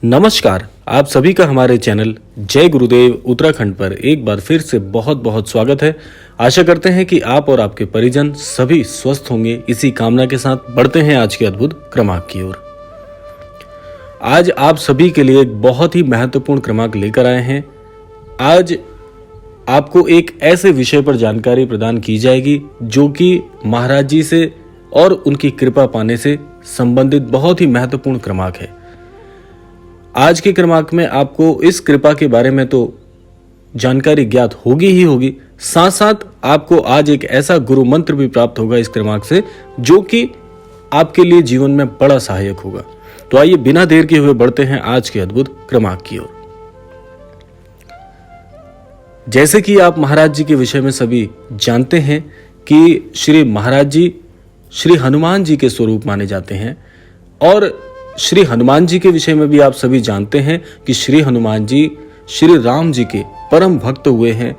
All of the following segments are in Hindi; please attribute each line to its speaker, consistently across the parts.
Speaker 1: नमस्कार, आप सभी का हमारे चैनल जय गुरुदेव उत्तराखंड पर एक बार फिर से बहुत बहुत स्वागत है। आशा करते हैं कि आप और आपके परिजन सभी स्वस्थ होंगे। इसी कामना के साथ बढ़ते हैं आज के अद्भुत क्रमांक की ओर। आज आप सभी के लिए एक बहुत ही महत्वपूर्ण क्रमांक लेकर आए हैं। आज आपको एक ऐसे विषय पर जानकारी प्रदान की जाएगी जो कि महाराज जी से और उनकी कृपा पाने से संबंधित बहुत ही महत्वपूर्ण क्रमांक है। आज के क्रमांक में आपको इस कृपा के बारे में तो जानकारी ज्ञात होगी ही होगी, साथ साथ आपको आज एक ऐसा गुरु मंत्र भी प्राप्त होगा इस क्रमांक से जो कि आपके लिए जीवन में बड़ा सहायक होगा। तो आइए बिना देर किए हुए बढ़ते हैं आज के अद्भुत क्रमांक की ओर। जैसे कि आप महाराज जी के विषय में सभी जानते हैं कि श्री महाराज जी श्री हनुमान जी के स्वरूप माने जाते हैं और श्री हनुमान जी के विषय में भी आप सभी जानते हैं कि श्री हनुमान जी श्री राम जी के परम भक्त हुए हैं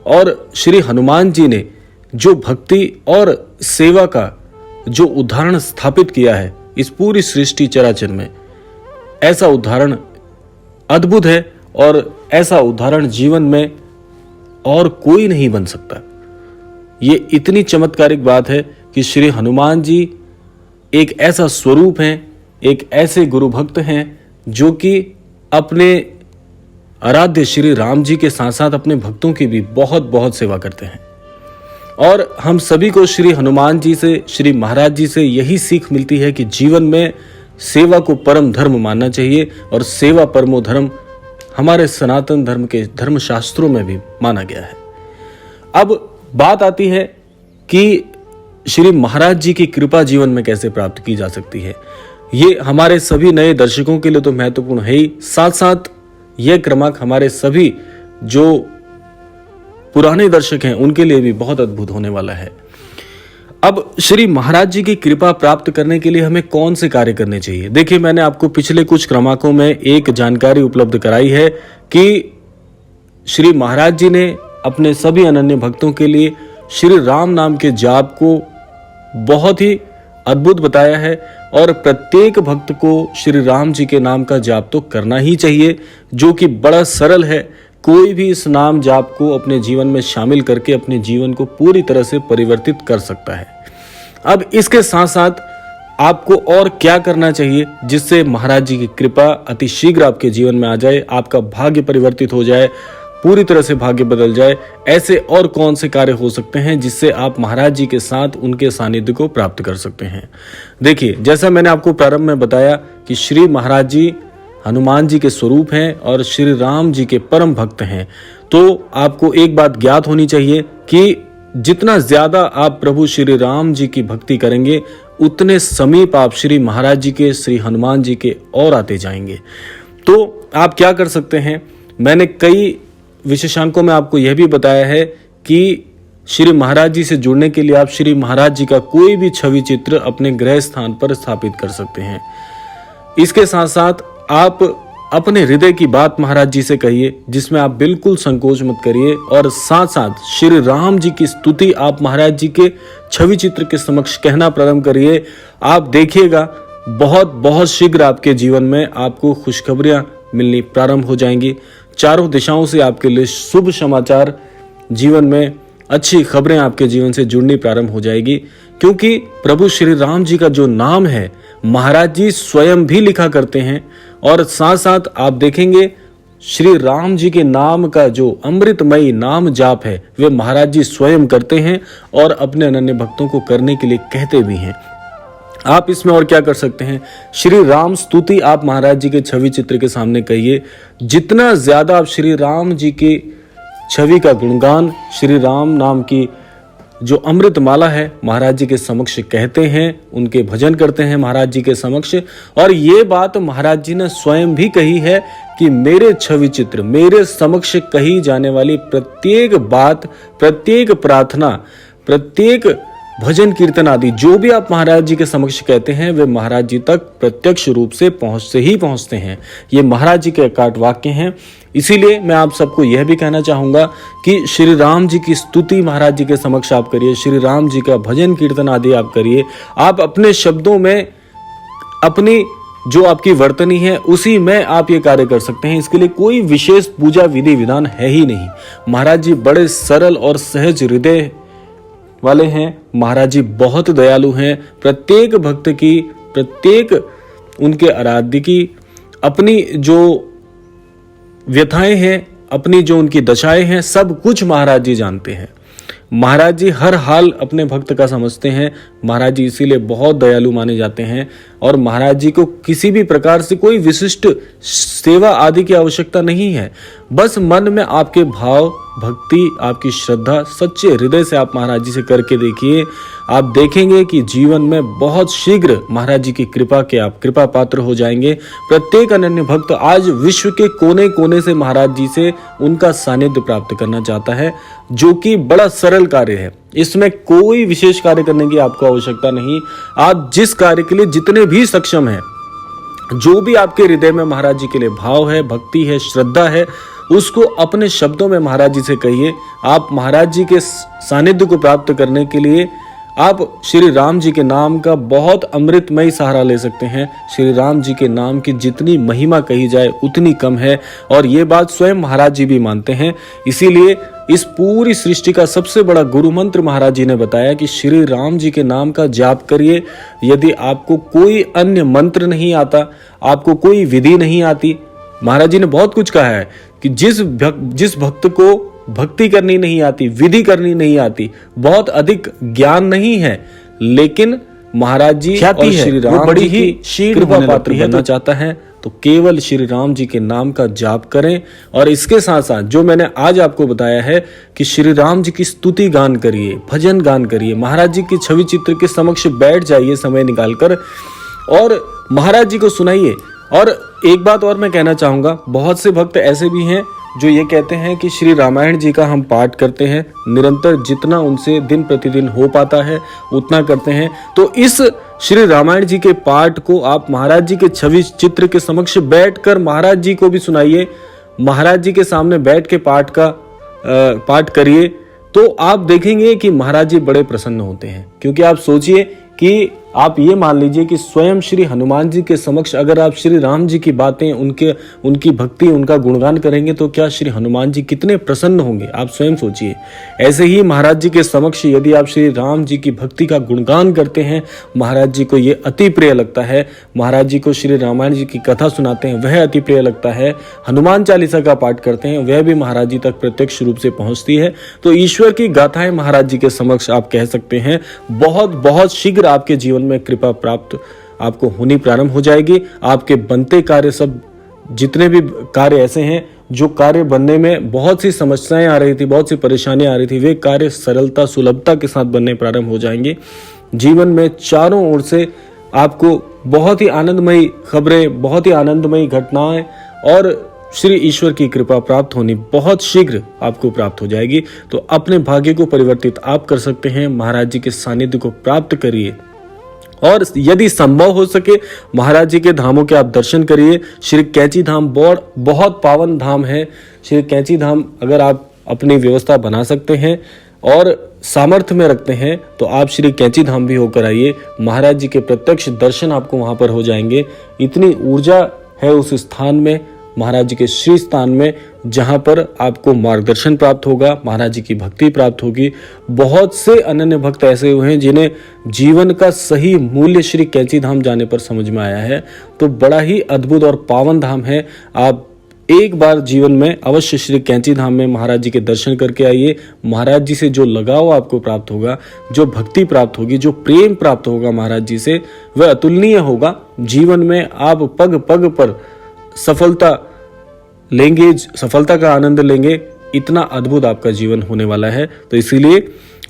Speaker 1: और श्री हनुमान जी ने जो भक्ति और सेवा का जो उदाहरण स्थापित किया है इस पूरी सृष्टि चराचर में, ऐसा उदाहरण अद्भुत है और ऐसा उदाहरण जीवन में और कोई नहीं बन सकता। ये इतनी चमत्कारिक बात है कि श्री हनुमान जी एक ऐसा स्वरूप हैं, एक ऐसे गुरु भक्त हैं जो कि अपने आराध्य श्री राम जी के साथ साथ अपने भक्तों की भी बहुत बहुत सेवा करते हैं। और हम सभी को श्री हनुमान जी से, श्री महाराज जी से यही सीख मिलती है कि जीवन में सेवा को परम धर्म मानना चाहिए और सेवा परमो धर्म हमारे सनातन धर्म के धर्म शास्त्रों में भी माना गया है। अब बात आती है कि श्री महाराज जी की कृपा जीवन में कैसे प्राप्त की जा सकती है। ये हमारे सभी नए दर्शकों के लिए तो महत्वपूर्ण है ही, साथ साथ ये क्रमांक हमारे सभी जो पुराने दर्शक हैं उनके लिए भी बहुत अद्भुत होने वाला है। अब श्री महाराज जी की कृपा प्राप्त करने के लिए हमें कौन से कार्य करने चाहिए। देखिए, मैंने आपको पिछले कुछ क्रमांकों में एक जानकारी उपलब्ध कराई है कि श्री महाराज जी ने अपने सभी अनन्य भक्तों के लिए श्री राम नाम के जाप को बहुत ही अद्भुत बताया है और प्रत्येक भक्त को श्री राम जी के नाम का जाप तो करना ही चाहिए, जो कि बड़ा सरल है। कोई भी इस नाम जाप को अपने जीवन में शामिल करके अपने जीवन को पूरी तरह से परिवर्तित कर सकता है। अब इसके साथ साथ आपको और क्या करना चाहिए जिससे महाराज जी की कृपा अति शीघ्र आपके जीवन में आ जाए, आपका भाग्य परिवर्तित हो जाए, पूरी तरह से भाग्य बदल जाए। ऐसे और कौन से कार्य हो सकते हैं जिससे आप महाराज जी के साथ उनके सानिध्य को प्राप्त कर सकते हैं। देखिए, जैसा मैंने आपको प्रारंभ में बताया कि श्री महाराज जी हनुमान जी के स्वरूप हैं और श्री राम जी के परम भक्त हैं, तो आपको एक बात ज्ञात होनी चाहिए कि जितना ज्यादा आप प्रभु श्री राम जी की भक्ति करेंगे उतने समीप आप श्री महाराज जी के, श्री हनुमान जी के और आते जाएंगे। तो आप क्या कर सकते हैं, मैंने कई विशेषांकों में आपको यह भी बताया है कि श्री महाराज जी से जुड़ने के लिए आप श्री महाराज जी का कोई भी छवि चित्र अपने गृह स्थान पर स्थापित कर सकते हैं। इसके साथ साथ आप अपने हृदय की बात महाराज जी से कहिए, जिसमें आप बिल्कुल संकोच मत करिए, और साथ साथ श्री राम जी की स्तुति आप महाराज जी के छवि चित्र के समक्ष कहना प्रारंभ करिए। आप देखिएगा बहुत बहुत शीघ्र आपके जीवन में आपको खुशखबरियां मिलनी प्रारंभ हो जाएंगी। चारों दिशाओं से आपके लिए शुभ समाचार, जीवन में अच्छी खबरें आपके जीवन से जुड़नी प्रारंभ हो जाएगी, क्योंकि प्रभु श्री राम जी का जो नाम है महाराज जी स्वयं भी लिखा करते हैं। और साथ साथ आप देखेंगे श्री राम जी के नाम का जो अमृतमयी नाम जाप है वे महाराज जी स्वयं करते हैं और अपने अनन्य भक्तों को करने के लिए कहते भी हैं। आप इसमें और क्या कर सकते हैं, श्री राम स्तुति आप महाराज जी के छवि चित्र के सामने कहिए। जितना ज्यादा आप श्री राम जी की छवि का गुणगान, श्री राम नाम की जो अमृत माला है महाराज जी के समक्ष कहते हैं, उनके भजन करते हैं महाराज जी के समक्ष। और ये बात महाराज जी ने स्वयं भी कही है कि मेरे छवि चित्र, मेरे समक्ष कही जाने वाली प्रत्येक बात, प्रत्येक प्रार्थना, प्रत्येक भजन कीर्तन आदि जो भी आप महाराज जी के समक्ष कहते हैं वे महाराज जी तक प्रत्यक्ष रूप से पहुंचते हैं। ये महाराज जी के अकाट वाक्य हैं। इसीलिए मैं आप सबको यह भी कहना चाहूंगा कि श्री राम जी की स्तुति महाराज जी के समक्ष आप करिए, श्री राम जी का भजन कीर्तन आदि आप करिए। आप अपने शब्दों में अपनी जो आपकी वर्तनी है उसी में आप ये कार्य कर सकते हैं। इसके लिए कोई विशेष पूजा विधि विधान है ही नहीं। महाराज जी बड़े सरल और सहज हृदय वाले हैं। महाराज जी बहुत दयालु हैं। प्रत्येक भक्त की, प्रत्येक उनके आराध्य की अपनी जो व्यथाएं हैं, अपनी जो उनकी दशाएं हैं, सब कुछ महाराज जी जानते हैं। महाराज जी हर हाल अपने भक्त का समझते हैं। महाराज जी इसीलिए बहुत दयालु माने जाते हैं और महाराज जी को किसी भी प्रकार से कोई विशिष्ट सेवा आदि की आवश्यकता नहीं है। बस मन में आपके भाव, भक्ति, आपकी श्रद्धा सच्चे हृदय से आप महाराज जी से करके देखिए। आप देखेंगे कि जीवन में बहुत शीघ्र महाराज जी की कृपा के आप कृपा पात्र हो जाएंगे। प्रत्येक अनन्य भक्त आज विश्व के कोने कोने से महाराज जी से उनका सानिध्य प्राप्त करना चाहता है, जो कि बड़ा सरल कार्य है। इसमें कोई विशेष कार्य करने की आपको आवश्यकता नहीं। आप जिस कार्य के लिए जितने भी सक्षम हैं, जो भी आपके हृदय में महाराज जी के लिए भाव है, भक्ति है, श्रद्धा है, उसको अपने शब्दों में महाराज जी से कहिए। आप महाराज जी के सानिध्य को प्राप्त करने के लिए आप श्री राम जी के नाम का बहुत अमृतमय सहारा ले सकते हैं। श्री राम जी के नाम की जितनी महिमा कही जाए उतनी कम है और ये बात स्वयं महाराज जी भी मानते हैं। इसीलिए इस पूरी सृष्टि का सबसे बड़ा गुरु मंत्र महाराज जी ने बताया कि श्री राम जी के नाम का जाप करिए। यदि आपको कोई अन्य मंत्र नहीं आता, आपको कोई विधि नहीं आती, महाराज जी ने बहुत कुछ कहा है कि जिस भक्त को भक्ति करनी नहीं आती, विधि करनी नहीं आती, बहुत अधिक ज्ञान नहीं है, लेकिन महाराज जी और श्री राम बड़ी ही कृपा पात्र बनना चाहता है, तो केवल श्री राम जी के नाम का जाप करें। और इसके साथ साथ जो मैंने आज आपको बताया है कि श्री राम जी की स्तुति गान करिए, भजन गान करिए, महाराज जी की छवि चित्र के समक्ष बैठ जाइए समय निकालकर और महाराज जी को सुनाइए। और एक बात और मैं कहना चाहूंगा, बहुत से भक्त ऐसे भी हैं जो ये कहते हैं कि श्री रामायण जी का हम पाठ करते हैं निरंतर, जितना उनसे दिन प्रतिदिन हो पाता है उतना करते हैं। तो इस श्री रामायण जी के पाठ को आप महाराज जी के छवि चित्र के समक्ष बैठकर महाराज जी को भी सुनाइए। महाराज जी के सामने बैठ के पाठ करिए, तो आप देखेंगे कि महाराज जी बड़े प्रसन्न होते हैं। क्योंकि आप सोचिए कि आप ये मान लीजिए कि स्वयं श्री हनुमान जी के समक्ष अगर आप श्री राम जी की बातें, उनकी भक्ति, उनका गुणगान करेंगे तो क्या श्री हनुमान जी कितने प्रसन्न होंगे, आप स्वयं सोचिए। ऐसे ही महाराज जी के समक्ष यदि आप श्री राम जी की भक्ति का गुणगान करते हैं, महाराज जी को ये अति प्रिय लगता है। महाराज जी को श्री रामायण जी की कथा सुनाते हैं, वह अति प्रिय लगता है। हनुमान चालीसा का पाठ करते हैं, वह भी महाराज जी तक प्रत्यक्ष रूप से पहुंचती है। तो ईश्वर की गाथाएं महाराज जी के समक्ष आप कह सकते हैं। बहुत बहुत शीघ्र आपके जीवन में कृपा प्राप्त आपको होनी प्रारंभ हो जाएगी। आपके बनते कार्य, सब जितने भी कार्य ऐसे हैं जो कार्य बनने में बहुत सी समस्याएं आ रही थी, बहुत सी परेशानियां आ रही थी, वे कार्य सरलता सुलभता के साथ बनने प्रारंभ हो जाएंगे। जीवन में चारों ओर से आपको बहुत ही आनंदमयी खबरें, बहुत ही आनंदमयी घटनाएं और श्री ईश्वर की कृपा प्राप्त होनी बहुत शीघ्र आपको प्राप्त हो जाएगी। तो अपने भाग्य को परिवर्तित आप कर सकते हैं। महाराज जी के सानिध्य को प्राप्त करिए और यदि संभव हो सके महाराज जी के धामों के आप दर्शन करिए। श्री कैंची धाम बहुत पावन धाम है। श्री कैंची धाम अगर आप अपनी व्यवस्था बना सकते हैं और सामर्थ्य में रखते हैं तो आप श्री कैंची धाम भी होकर आइए। महाराज जी के प्रत्यक्ष दर्शन आपको वहां पर हो जाएंगे। इतनी ऊर्जा है उस स्थान में, महाराज जी के श्री स्थान में, जहां पर आपको मार्गदर्शन प्राप्त होगा, महाराज जी की भक्ति प्राप्त होगी। बहुत से अनन्य भक्त ऐसे हुए हैं जिन्हें जीवन का सही मूल्य श्री कैंची धाम जाने पर समझ में आया है। तो बड़ा ही अद्भुत और पावन धाम है। आप एक बार जीवन में अवश्य श्री कैंची धाम में महाराज जी के दर्शन करके आइए। महाराज जी से जो लगाव आपको प्राप्त होगा, जो भक्ति प्राप्त होगी, जो प्रेम प्राप्त होगा महाराज जी से, वह अतुलनीय होगा। जीवन में आप पग पग पर सफलता लेंगे, सफलता का आनंद लेंगे। इतना अद्भुत आपका जीवन होने वाला है। तो इसीलिए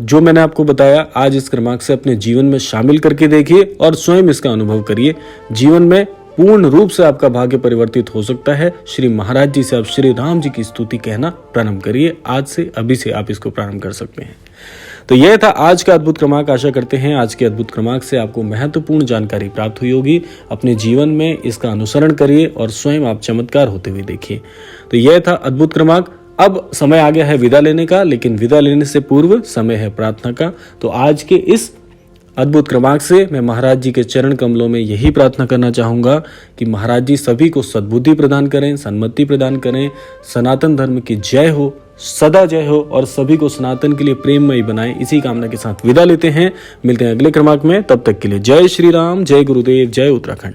Speaker 1: जो मैंने आपको बताया आज इस क्रमांक से अपने जीवन में शामिल करके देखिए और स्वयं इसका अनुभव करिए। जीवन में पूर्ण रूप से आपका भाग्य परिवर्तित हो सकता है। श्री महाराज जी से आप श्री राम जी की स्तुति कहना प्रारंभ करिए। आज से, अभी से आप इसको प्रारंभ कर सकते हैं। तो यह था आज का अद्भुत क्रमांक। आशा करते हैं आज के अद्भुत क्रमांक से आपको महत्वपूर्ण जानकारी प्राप्त हुई होगी। अपने जीवन में इसका अनुसरण करिए और स्वयं आप चमत्कार होते हुए देखिए। तो यह था अद्भुत क्रमांक। अब समय आ गया है विदा लेने का, लेकिन विदा लेने से पूर्व समय है प्रार्थना का। तो आज के इस अद्भुत क्रमांक से मैं महाराज जी के चरण कमलों में यही प्रार्थना करना चाहूँगा कि महाराज जी सभी को सद्बुद्धि प्रदान करें, सन्मति प्रदान करें, सनातन धर्म की जय हो, सदा जय हो और सभी को सनातन के लिए प्रेममयी बनाएं। इसी कामना के साथ विदा लेते हैं। मिलते हैं अगले क्रमांक में, तब तक के लिए जय श्री राम, जय गुरुदेव, जय उत्तराखंड।